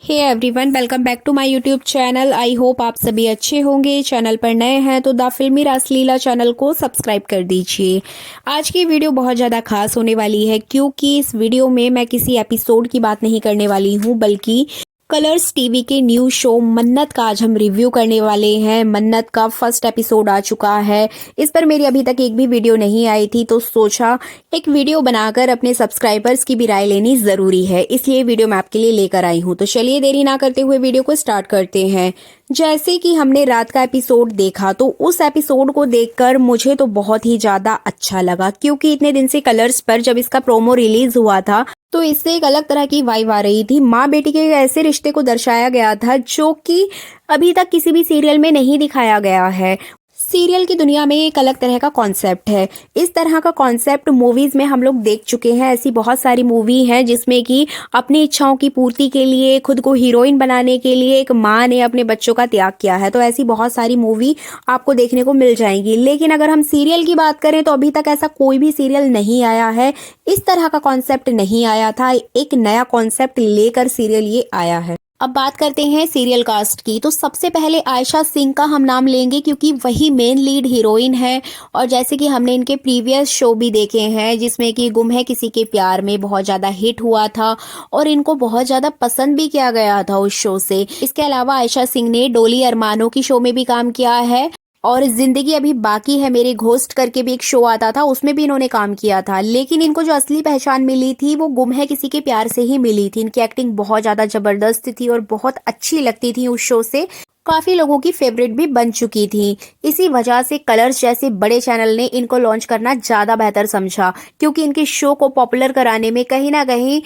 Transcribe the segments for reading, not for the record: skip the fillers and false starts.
Hey everyone, welcome back to my YouTube channel. I hope आप सभी अच्छे होंगे। चैनल पर नए हैं तो द फिल्मी रासलीला चैनल को सब्सक्राइब कर दीजिए। आज की वीडियो बहुत ज़्यादा खास होने वाली है क्योंकि इस वीडियो में मैं किसी एपिसोड की बात नहीं करने वाली हूँ, बल्कि कलर्स टीवी के न्यू शो मन्नत का आज हम रिव्यू करने वाले हैं। मन्नत का फर्स्ट एपिसोड आ चुका है। इस पर मेरी अभी तक एक भी वीडियो नहीं आई थी, तो सोचा एक वीडियो बनाकर अपने सब्सक्राइबर्स की भी राय लेनी ज़रूरी है, इसलिए वीडियो मैं आपके लिए लेकर आई हूँ। तो चलिए देरी ना करते हुए वीडियो को स्टार्ट करते हैं। जैसे कि हमने रात का एपिसोड देखा, तो उस एपिसोड को देखकर मुझे तो बहुत ही ज़्यादा अच्छा लगा, क्योंकि इतने दिन से कलर्स पर जब इसका प्रोमो रिलीज हुआ था तो इससे एक अलग तरह की वाइब आ रही थी। माँ बेटी के ऐसे रिश्ते को दर्शाया गया था जो कि अभी तक किसी भी सीरियल में नहीं दिखाया गया है। सीरियल की दुनिया में एक अलग तरह का कॉन्सेप्ट है। इस तरह का कॉन्सेप्ट मूवीज में हम लोग देख चुके हैं। ऐसी बहुत सारी मूवी हैं जिसमें कि अपनी इच्छाओं की पूर्ति के लिए, खुद को हीरोइन बनाने के लिए एक माँ ने अपने बच्चों का त्याग किया है। तो ऐसी बहुत सारी मूवी आपको देखने को मिल जाएंगी। लेकिन अगर हम सीरियल की बात करें तो अभी तक ऐसा कोई भी सीरियल नहीं आया है, इस तरह का कॉन्सेप्ट नहीं आया था। एक नया कॉन्सेप्ट लेकर सीरियल ये आया है। अब बात करते हैं सीरियल कास्ट की। तो सबसे पहले आयशा सिंह का हम नाम लेंगे, क्योंकि वही मेन लीड हीरोइन है। और जैसे कि हमने इनके प्रीवियस शो भी देखे हैं जिसमें कि गुम है किसी के प्यार में बहुत ज़्यादा हिट हुआ था और इनको बहुत ज़्यादा पसंद भी किया गया था उस शो से। इसके अलावा आयशा सिंह ने डोली अरमानों की शो में भी काम किया है और जिंदगी अभी बाकी है मेरे घोस्ट करके भी एक शो आता था, उसमें भी इन्होंने काम किया था। लेकिन इनको जो असली पहचान मिली थी वो गुम है किसी के प्यार से ही मिली थी। इनकी एक्टिंग बहुत ज्यादा जबरदस्त थी और बहुत अच्छी लगती थी उस शो से। काफी लोगों की फेवरेट भी बन चुकी थी। इसी वजह से कलर्स जैसे बड़े चैनल ने इनको लॉन्च करना ज्यादा बेहतर समझा, क्योंकि इनके शो को पॉपुलर कराने में कहीं ना कहीं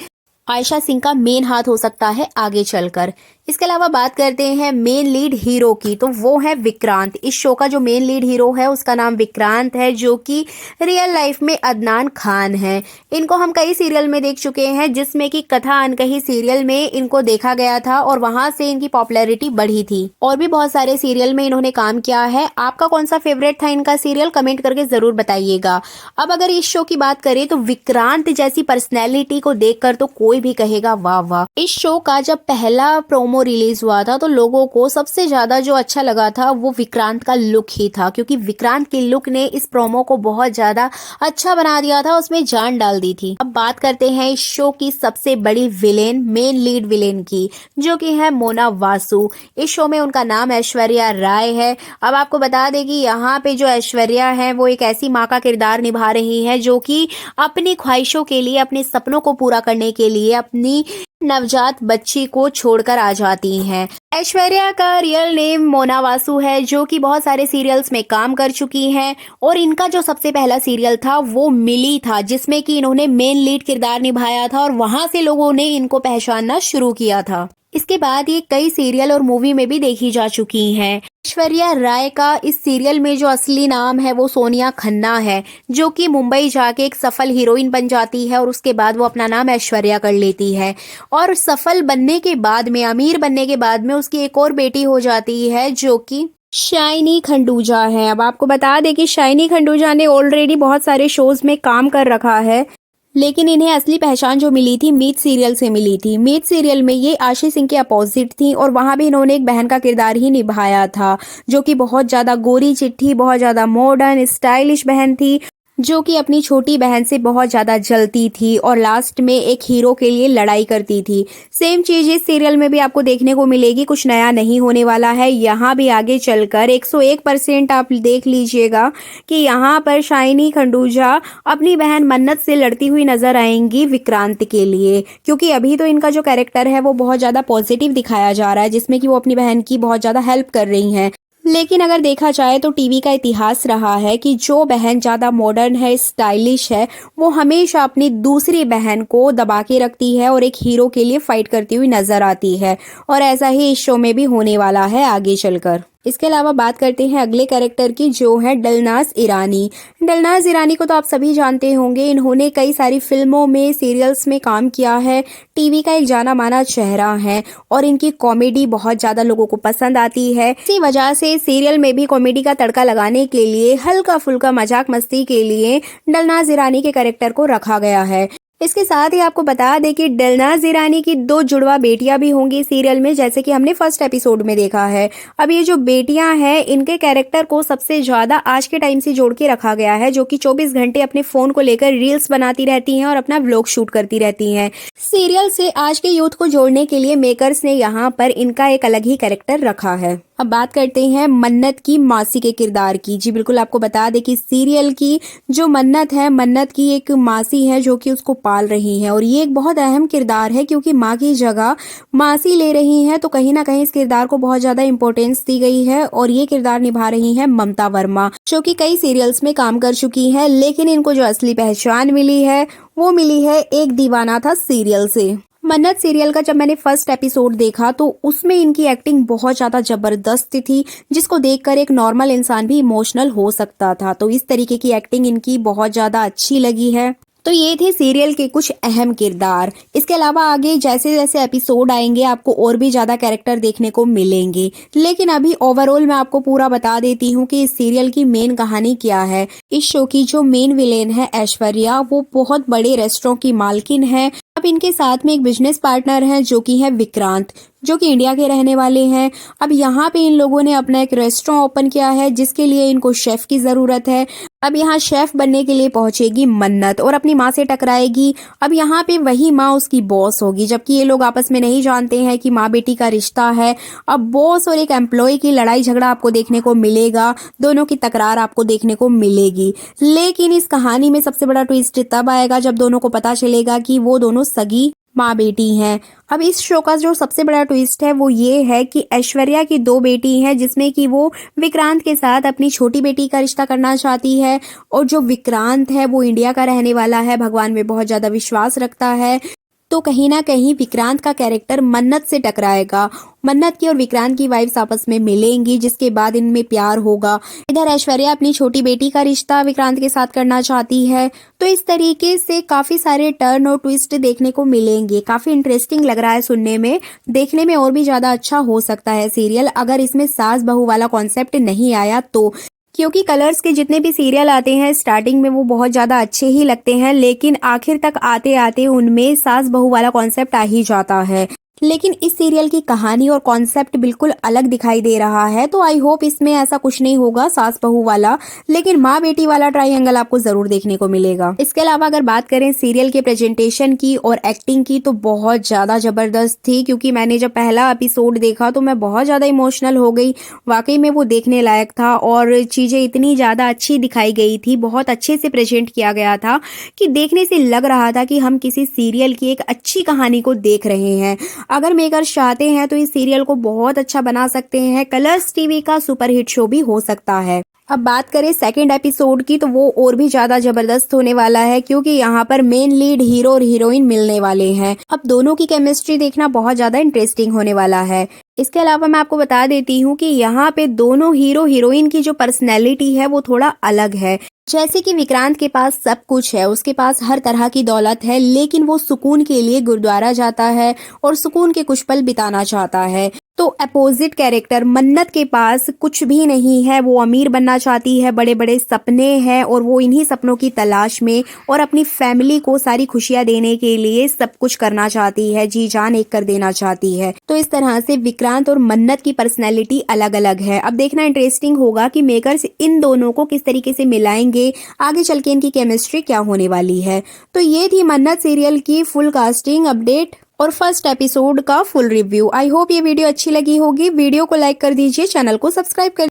आयशा सिंह का मेन हाथ हो सकता है आगे चलकर। इसके अलावा बात करते हैं मेन लीड हीरो की, तो वो है विक्रांत। इस शो का जो मेन लीड हीरो है उसका नाम विक्रांत है, जो कि रियल लाइफ में अदनान खान है। इनको हम कई सीरियल में देख चुके हैं, जिसमें कि कथा अनकही सीरियल में इनको देखा गया था और वहां से इनकी पॉपुलैरिटी बढ़ी थी। और भी बहुत सारे सीरियल में इन्होंने काम किया है। आपका कौन सा फेवरेट था इनका सीरियल, कमेंट करके जरूर बताइएगा। अब अगर इस शो की बात करें तो विक्रांत जैसी पर्सनैलिटी को देखकर तो कोई भी कहेगा वाह वाह। इस शो का जब पहला प्रोमो रिलीज हुआ था तो लोगों को सबसे ज्यादा जो अच्छा लगा था वो विक्रांत का लुक ही था, क्योंकि विक्रांत के लुक ने इस प्रोमो को बहुत ज्यादा अच्छा बना दिया था, उसमें जान डाल दी थी। अब बात करते हैं इस शो की सबसे बड़ी विलेन, मेन लीड विलेन की, जो कि है मोना वासु। इस शो में उनका नाम ऐश्वर्या राय है। अब आपको बता दें कि यहाँ पे जो ऐश्वर्या है वो एक ऐसी माँ का किरदार निभा रही है जो कि अपनी ख्वाहिशों के लिए, अपने सपनों को पूरा करने के लिए अपनी नवजात बच्ची को छोड़कर आ जाती हैं। ऐश्वर्या का रियल नेम मोना वासु है, जो कि बहुत सारे सीरियल्स में काम कर चुकी हैं। और इनका जो सबसे पहला सीरियल था वो मिली था, जिसमें कि इन्होंने मेन लीड किरदार निभाया था और वहां से लोगों ने इनको पहचानना शुरू किया था। इसके बाद ये कई सीरियल और मूवी में भी देखी जा चुकी हैं। ऐश्वर्या राय का इस सीरियल में जो असली नाम है वो सोनिया खन्ना है, जो कि मुंबई जाके एक सफल हीरोइन बन जाती है और उसके बाद वो अपना नाम ऐश्वर्या कर लेती है। और सफल बनने के बाद में, अमीर बनने के बाद में उसकी एक और बेटी हो जाती है जो कि शाइनी खंडूजा है। अब आपको बता दें कि शाइनी खंडूजा ने ऑलरेडी बहुत सारे शोज में काम कर रखा है, लेकिन इन्हें असली पहचान जो मिली थी मीत सीरियल से मिली थी। मीत सीरियल में ये आशी सिंह के अपोजिट थी और वहां भी इन्होंने एक बहन का किरदार ही निभाया था, जो कि बहुत ज्यादा गोरी चिट्ठी, बहुत ज्यादा मॉडर्न स्टाइलिश बहन थी, जो कि अपनी छोटी बहन से बहुत ज्यादा जलती थी और लास्ट में एक हीरो के लिए लड़ाई करती थी। सेम चीज इस सीरियल में भी आपको देखने को मिलेगी। कुछ नया नहीं होने वाला है। यहाँ भी आगे चलकर 101% आप देख लीजिएगा कि यहाँ पर शाइनी खंडूजा अपनी बहन मन्नत से लड़ती हुई नजर आएंगी विक्रांत के लिए, क्योंकि अभी तो इनका जो कैरेक्टर है वो बहुत ज्यादा पॉजिटिव दिखाया जा रहा है, जिसमें कि वो अपनी बहन की बहुत ज्यादा हेल्प कर रही हैं। लेकिन अगर देखा जाए तो टीवी का इतिहास रहा है कि जो बहन ज्यादा मॉडर्न है, स्टाइलिश है, वो हमेशा अपनी दूसरी बहन को दबा के रखती है और एक हीरो के लिए फाइट करती हुई नजर आती है। और ऐसा ही इस शो में भी होने वाला है आगे चलकर। इसके अलावा बात करते हैं अगले कैरेक्टर की, जो है डलनाज ईरानी। डलनाज ईरानी को तो आप सभी जानते होंगे। इन्होंने कई सारी फिल्मों में, सीरियल्स में काम किया है। टीवी का एक जाना माना चेहरा है और इनकी कॉमेडी बहुत ज्यादा लोगों को पसंद आती है। इसी वजह से सीरियल में भी कॉमेडी का तड़का लगाने के लिए, हल्का फुल्का मजाक मस्ती के लिए डलनाज ईरानी के कैरेक्टर को रखा गया है। इसके साथ ही आपको बता दें कि दिलनाज़ ईरानी की 2 जुड़वा बेटियां भी होंगी सीरियल में, जैसे कि हमने फर्स्ट एपिसोड में देखा है। अब ये जो बेटियां हैं, इनके कैरेक्टर को सबसे ज़्यादा आज के टाइम से जोड़ के रखा गया है, जो कि 24 घंटे अपने फ़ोन को लेकर रील्स बनाती रहती हैं और अपना व्लॉग शूट करती रहती हैं। सीरियल से आज के यूथ को जोड़ने के लिए मेकर्स ने यहाँ पर इनका एक अलग ही कैरेक्टर रखा है। अब बात करते हैं मन्नत की मासी के किरदार की। जी बिल्कुल, आपको बता दें कि सीरियल की जो मन्नत है, मन्नत की एक मासी है जो कि उसको पाल रही है, और ये एक बहुत अहम किरदार है क्योंकि माँ की जगह मासी ले रही हैं, तो कहीं ना कहीं इस किरदार को बहुत ज्यादा इंपॉर्टेंस दी गई है। और ये किरदार निभा रही है ममता वर्मा, जो कि कई सीरियल्स में काम कर चुकी है, लेकिन इनको जो असली पहचान मिली है वो मिली है एक दीवाना था सीरियल से। मन्नत सीरियल का जब मैंने फर्स्ट एपिसोड देखा तो उसमें इनकी एक्टिंग बहुत ज़्यादा ज़बरदस्त थी, जिसको देखकर एक नॉर्मल इंसान भी इमोशनल हो सकता था। तो इस तरीके की एक्टिंग इनकी बहुत ज़्यादा अच्छी लगी है। तो ये थे सीरियल के कुछ अहम किरदार। इसके अलावा आगे जैसे जैसे एपिसोड आएंगे आपको और भी ज़्यादा कैरेक्टर देखने को मिलेंगे, लेकिन अभी ओवरऑल मैं आपको पूरा बता देती हूँ कि इस सीरियल की मेन कहानी क्या है। इस शो की जो मेन विलेन है ऐश्वर्या, वो बहुत बड़े रेस्टोरेंट की मालकिन है। अब इनके साथ में एक बिजनेस पार्टनर है जो कि है विक्रांत, जो कि इंडिया के रहने वाले हैं। अब यहाँ पे इन लोगों ने अपना एक रेस्टोरेंट ओपन किया है, जिसके लिए इनको शेफ की जरूरत है। अब यहाँ शेफ बनने के लिए पहुंचेगी मन्नत और अपनी माँ से टकराएगी। अब यहाँ पे वही माँ उसकी बॉस होगी, जबकि ये लोग आपस में नहीं जानते हैं कि माँ बेटी का रिश्ता है। अब बॉस और एक एम्प्लॉय की लड़ाई झगड़ा आपको देखने को मिलेगा, दोनों की तकरार आपको देखने को मिलेगी। लेकिन इस कहानी में सबसे बड़ा ट्विस्ट तब आएगा जब दोनों को पता चलेगा कि वो दोनों सगी माँ बेटी हैं। अब इस शो का जो सबसे बड़ा ट्विस्ट है वो ये है कि ऐश्वर्या की 2 बेटी हैं, जिसमें कि वो विक्रांत के साथ अपनी छोटी बेटी का रिश्ता करना चाहती है, और जो विक्रांत है वो इंडिया का रहने वाला है, भगवान में बहुत ज्यादा विश्वास रखता है। तो कहीं ना कहीं विक्रांत का कैरेक्टर मन्नत से टकराएगा। मन्नत की और विक्रांत की वाइफ्स आपस में मिलेंगी, जिसके बाद इनमें प्यार होगा। इधर ऐश्वर्या अपनी छोटी बेटी का रिश्ता विक्रांत के साथ करना चाहती है। तो इस तरीके से काफी सारे टर्न और ट्विस्ट देखने को मिलेंगे। काफी इंटरेस्टिंग लग रहा है सुनने में, देखने में और भी ज्यादा अच्छा हो सकता है सीरियल, अगर इसमें सास बहू वाला कॉन्सेप्ट नहीं आया तो। क्योंकि कलर्स के जितने भी सीरियल आते हैं स्टार्टिंग में वो बहुत ज़्यादा अच्छे ही लगते हैं, लेकिन आखिर तक आते आते उनमें सास बहू वाला कॉन्सेप्ट आ ही जाता है। लेकिन इस सीरियल की कहानी और कॉन्सेप्ट बिल्कुल अलग दिखाई दे रहा है, तो आई होप इसमें ऐसा कुछ नहीं होगा सास बहू वाला, लेकिन माँ बेटी वाला ट्रायंगल आपको जरूर देखने को मिलेगा। इसके अलावा अगर बात करें सीरियल के प्रेजेंटेशन की और एक्टिंग की, तो बहुत ज्यादा जबरदस्त थी। क्योंकि मैंने जब पहला एपिसोड देखा तो मैं बहुत ज्यादा इमोशनल हो गई। वाकई में वो देखने लायक था और चीजें इतनी ज्यादा अच्छी दिखाई गई थी, बहुत अच्छे से प्रेजेंट किया गया था कि देखने से लग रहा था कि हम किसी सीरियल की एक अच्छी कहानी को देख रहे हैं। अगर मेकर्स चाहते हैं तो इस सीरियल को बहुत अच्छा बना सकते हैं, कलर्स टीवी का सुपरहिट शो भी हो सकता है। अब बात करें सेकंड एपिसोड की, तो वो और भी ज्यादा जबरदस्त होने वाला है, क्योंकि यहाँ पर मेन लीड हीरो और हीरोइन मिलने वाले हैं। अब दोनों की केमिस्ट्री देखना बहुत ज्यादा इंटरेस्टिंग होने वाला है। इसके अलावा मैं आपको बता देती हूँ कि यहाँ पे दोनों हीरो हीरोइन की जो पर्सनैलिटी है वो थोड़ा अलग है। जैसे कि विक्रांत के पास सब कुछ है, उसके पास हर तरह की दौलत है, लेकिन वो सुकून के लिए गुरुद्वारा जाता है और सुकून के कुछ पल बिताना चाहता है। तो अपोजिट कैरेक्टर मन्नत के पास कुछ भी नहीं है, वो अमीर बनना चाहती है, बड़े बड़े सपने हैं और वो इन्हीं सपनों की तलाश में और अपनी फैमिली को सारी खुशियां देने के लिए सब कुछ करना चाहती है, जी जान एक कर देना चाहती है। तो इस तरह से विक्रांत और मन्नत की पर्सनैलिटी अलग अलग है। अब देखना इंटरेस्टिंग होगा कि मेकर्स इन दोनों को किस तरीके से मिलाएंगे, आगे चल के इनकी केमिस्ट्री क्या होने वाली है। तो ये थी मन्नत सीरियल की फुल कास्टिंग अपडेट और फर्स्ट एपिसोड का फुल रिव्यू। आई होप ये वीडियो अच्छी लगी होगी। वीडियो को लाइक कर दीजिए, चैनल को सब्सक्राइब कर